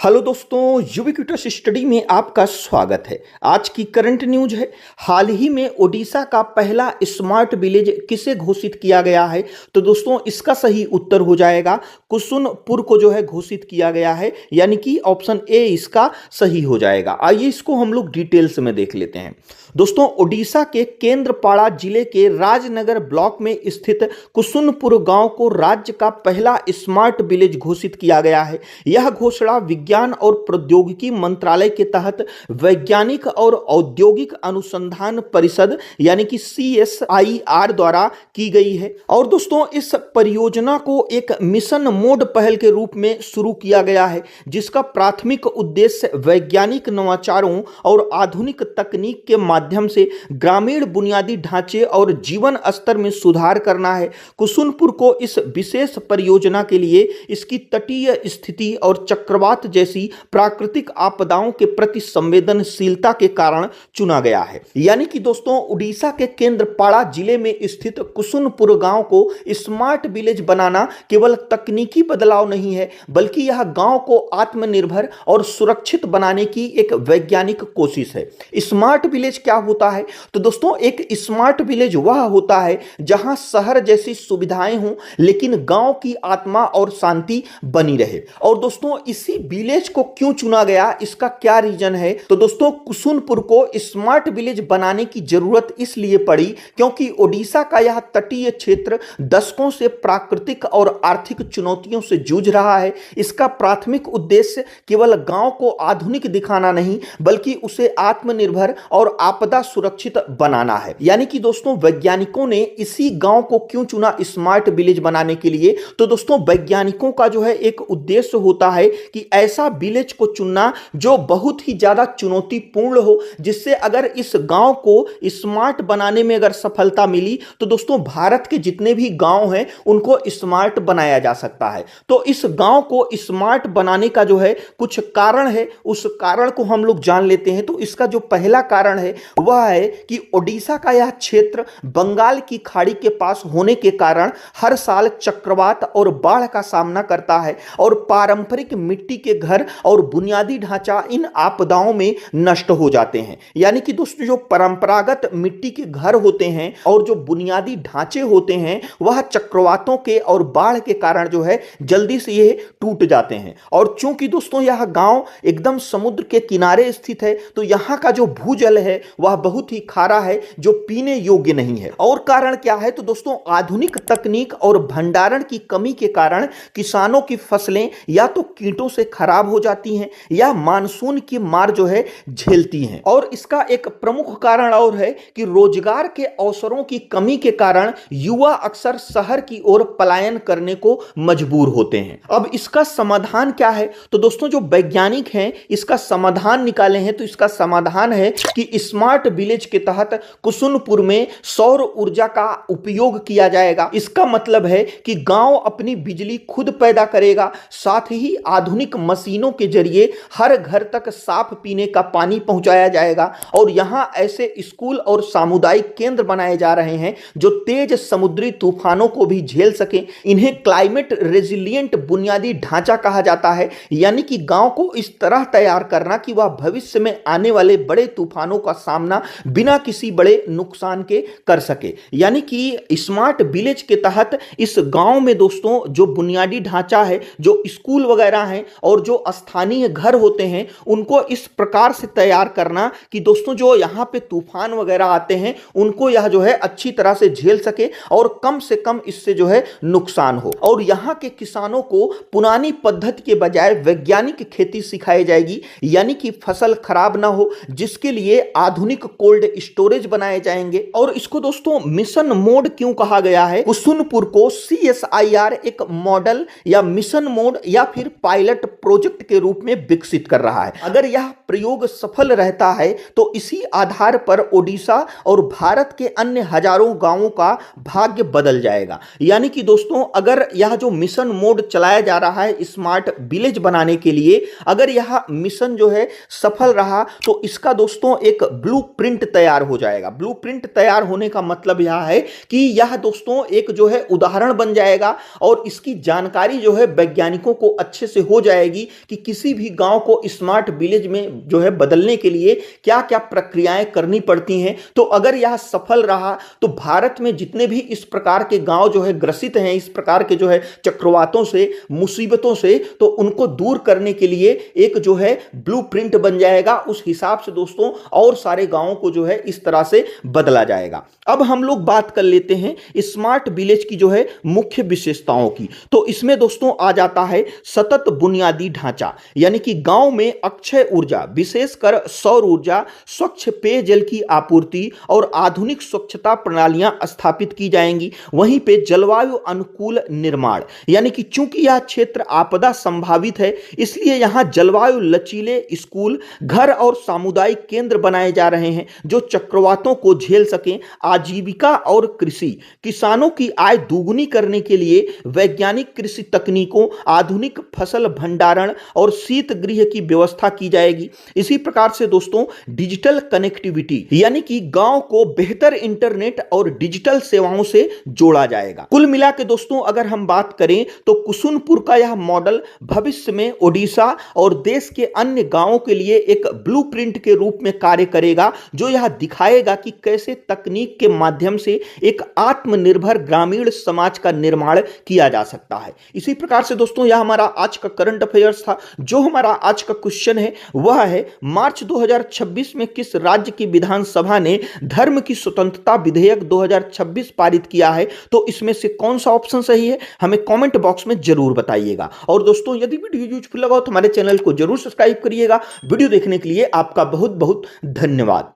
Hello दोस्तों, ubiquitous study में आपका स्वागत है। आज की करंट न्यूज है। हाल ही में ओडिशा का पहला स्मार्ट विलेज किसे घोषित किया गया है? तो दोस्तों इसका सही उत्तर हो जाएगा कुसुनपुर को जो है घोषित किया गया है, यानी कि ऑप्शन ए इसका सही हो जाएगा। आइए इसको हम लोग डिटेल्स में देख लेते हैं। दोस्तों ओडिशा के केंद्रपाड़ा जिले के राजनगर ब्लॉक में स्थित कुसुनपुर गांव को राज्य का पहला स्मार्ट विलेज घोषित किया गया है। यह घोषणा विज्ञान और प्रौद्योगिकी मंत्रालय के तहत वैज्ञानिक और औद्योगिक अनुसंधान परिषद यानी कि CSIR द्वारा की गई है। और दोस्तों इस परियोजना को एक मिशन मोड पहल के रूप में शुरू किया गया है, जिसका प्राथमिक उद्देश्य वैज्ञानिक नवाचारों और आधुनिक तकनीक के माध्यम से ग्रामीण बुनियादी ढांचे और जीवन स्तर में सुधार करना है। कुसुनपुर को इस विशेष परियोजना के लिए इसकी तटीय स्थिति और चक्रवात जैसी प्राकृतिक आपदाओं के प्रति संवेदनशीलता के कारण चुना गया है। यानी कि दोस्तों उड़ीसा के केंद्रपाड़ा जिले में स्थित कुसुनपुर गांव को स्मार्ट विलेज बनाना केवल तकनीकी बदलाव नहीं है, बल्कि यह गांव को आत्मनिर्भर और सुरक्षित बनाने की एक वैज्ञानिक कोशिश है। स्मार्ट विलेज क्या होता है? तो दोस्तों एक स्मार्ट विलेज वह होता है जहां शहर जैसी सुविधाएं हों, लेकिन गांव की आत्मा और शांति बनी रहे। और दोस्तों इसी विलेज को क्यों चुना गया, इसका क्या रीजन है? तो दोस्तों कुसुनपुर को स्मार्ट विलेज बनाने की जरूरत इसलिए पड़ी क्योंकि ओडिशा का यह तटीय क्षेत्र दशकों से प्राकृतिक और आर्थिक चुनौतियों से जूझ रहा है। इसका प्राथमिक उद्देश्य केवल गांव को आधुनिक दिखाना नहीं, बल्कि उसे आत्मनिर्भर और आपदा सुरक्षित बनाना है। यानी कि दोस्तों वैज्ञानिकों ने इसी गांव को क्यों चुना स्मार्ट विलेज बनाने के लिए? तो दोस्तों वैज्ञानिकों का जो है एक उद्देश्य होता है कि ऐसा विलेज को चुनना जो बहुत ही ज्यादा चुनौतीपूर्ण हो, जिससे अगर इस गांव को स्मार्ट बनाने में अगर सफलता मिली तो दोस्तों भारत के जितने भी गांव हैं उनको स्मार्ट बनाया जा सकता है। तो इस गांव को स्मार्ट बनाने का जो है कुछ कारण है, उस कारण को हम लोग जान लेते हैं। तो इसका जो पहला कारण है वह है कि ओडिशा का यह क्षेत्र बंगाल की खाड़ी के पास होने के कारण हर साल चक्रवात और बाढ़ का सामना करता है और पारंपरिक मिट्टी के घर और बुनियादी ढांचा इन आपदाओं में नष्ट हो जाते हैं। यानी कि दोस्तों जो परंपरागत मिट्टी के घर होते हैं और जो बुनियादी ढांचे होते हैं वह चक्रवातों के और बाढ़ के कारण जो है जल्दी से ये टूट जाते हैं। और चूंकि दोस्तों यह गांव एकदम समुद्र के किनारे स्थित है, तो यहां का जो भूजल है वह बहुत ही खारा है, जो पीने योग्य नहीं है। और कारण क्या है? तो दोस्तों आधुनिक तकनीक और भंडारण की कमी के कारण किसानों की फसलें या तो कीटों से खराब हो जाती हैं या मानसून की मार जो है झेलती हैं। और इसका एक प्रमुख कारण और है कि रोजगार के अवसरों की कमी के कारण युवा अक्सर शहर की ओर पलायन करने को मजबूर होते हैं। अब इसका समाधान क्या है? तो दोस्तों जो वैज्ञानिक हैं इसका समाधान निकाले हैं, तो इसका समाधान है कि स्मार्ट विलेज के तहत कुसुनपुर में सौर ऊर्जा का उपयोग किया जाएगा। इसका मतलब है कि गांव अपनी बिजली खुद पैदा करेगा, साथ ही आधुनिक मशीनों के जरिए हर घर तक साफ पीने का पानी पहुंचाया जाएगा। और यहां ऐसे स्कूल और सामुदायिक केंद्र बनाए जा रहे हैं जो तेज समुद्री तूफानों को भी झेल सके। इन्हें क्लाइमेट रेजिलिएंट बुनियादी ढांचा कहा जाता है, यानी कि गांव को इस तरह तैयार करना कि वह भविष्य में आने वाले बड़े तूफानों का सामना बिना किसी बड़े नुकसान के कर सके। यानी कि स्मार्ट विलेज के तहत इस गांव में दोस्तों जो बुनियादी ढांचा है, जो स्कूल वगैरह हैं और जो स्थानीय घर होते हैं, उनको इस प्रकार से तैयार करना कि दोस्तों जो यहां पे तूफान वगैरह आते हैं उनको यह जो है अच्छी तरह से झेल सके और कम से कम इससे जो है नुकसान हो। और यहां के किसानों को पुरानी पद्धति के बजाय वैज्ञानिक खेती सिखाई जाएगी, यानी कि फसल खराब ना हो, जिसके लिए आधुनिक कोल्ड स्टोरेज बनाए जाएंगे। और इसको दोस्तों मिशन मोड क्यों कहा गया है? कुसुनपुर को CSIR एक मॉडल या मिशन मोड या फिर पायलट प्रोजेक्ट के रूप में विकसित कर रहा है। अगर यह प्रयोग सफल रहता है तो इसी आधार पर ओडिशा और भारत के अन्य हजारों गांवों का भाग्य बदल जाएगा। यानी कि दोस्तों अगर यह जो मिशन मोड चलाया जा रहा है स्मार्ट विलेज बनाने के लिए, अगर यह मिशन जो है सफल रहा तो इसका दोस्तों एक ब्लूप्रिंट तैयार हो जाएगा। ब्लूप्रिंट तैयार होने का मतलब यह है कि यह दोस्तों एक जो है उदाहरण बन जाएगा और इसकी जानकारी जो है वैज्ञानिकों को अच्छे से हो जाएगी कि किसी भी गांव को स्मार्ट विलेज में जो है बदलने के लिए क्या क्या प्रक्रियाएं करनी पड़ती हैं। तो अगर यह सफल रहा तो भारत में जितने भी इस प्रकार के गांव जो है ग्रसित हैं इस प्रकार के जो है चक्रवातों से, मुसीबतों से, तो उनको दूर करने के लिए एक जो है ब्लूप्रिंट बन जाएगा। उस हिसाब से दोस्तों और सारे गांवों को जो है इस तरह से बदला जाएगा। अब हम लोग बात कर लेते हैं स्मार्ट विलेज की जो है मुख्य विशेषताओं की। तो इसमें दोस्तों आ जाता है सतत बुनियादी ढांचा, यानी कि गांव में अक्षय ऊर्जा, विशेषकर सौर ऊर्जा, स्वच्छ पेयजल की आपूर्ति और आधुनिक स्वच्छता प्रणालियां स्थापित की जाएंगी। वहीं पे जलवायु अनुकूल निर्माण, यानी कि चूंकि यह क्षेत्र आपदा संभावित है इसलिए यहां जलवायु लचीले स्कूल, घर और सामुदायिक केंद्र बनाए जा रहे हैं जो चक्रवातों को झेल सकें। आजीविका और कृषि, किसानों की आय दुगुनी करने के लिए वैज्ञानिक कृषि तकनीकों, आधुनिक फसल भंडारण और शीत गृह की व्यवस्था की जाएगी। इसी प्रकार से दोस्तों डिजिटल कनेक्टिविटी, यानी कि गांव को बेहतर इंटरनेट और डिजिटल सेवाओं से जोड़ा जाएगा। कुल मिला के दोस्तों अगर हम बात करें तो कुसुनपुर का यह मॉडल भविष्य में ओडिशा और देश के अन्य गांवों के लिए एक ब्लूप्रिंट के रूप में कार्य करेगा, जो यह दिखाएगा कि कैसे तकनीक के माध्यम से एक आत्मनिर्भर ग्रामीण समाज का निर्माण किया जा सकता है। इसी प्रकार से दोस्तों यह हमारा आज का करंट अफेयर्स था। जो हमारा आज का क्वेश्चन है वह है मार्च 2026 में किस राज्य की विधानसभा ने धर्म की स्वतंत्रता विधेयक 2026 पारित किया है। तो इसमें से कौन सा ऑप्शन सही है हमें कमेंट बॉक्स में जरूर बताइएगा। और दोस्तों यदि वीडियो यूजफुल लगा हो तो हमारे चैनल को जरूर सब्सक्राइब करिएगा। वीडियो देखने के लिए आपका बहुत बहुत धन्यवाद।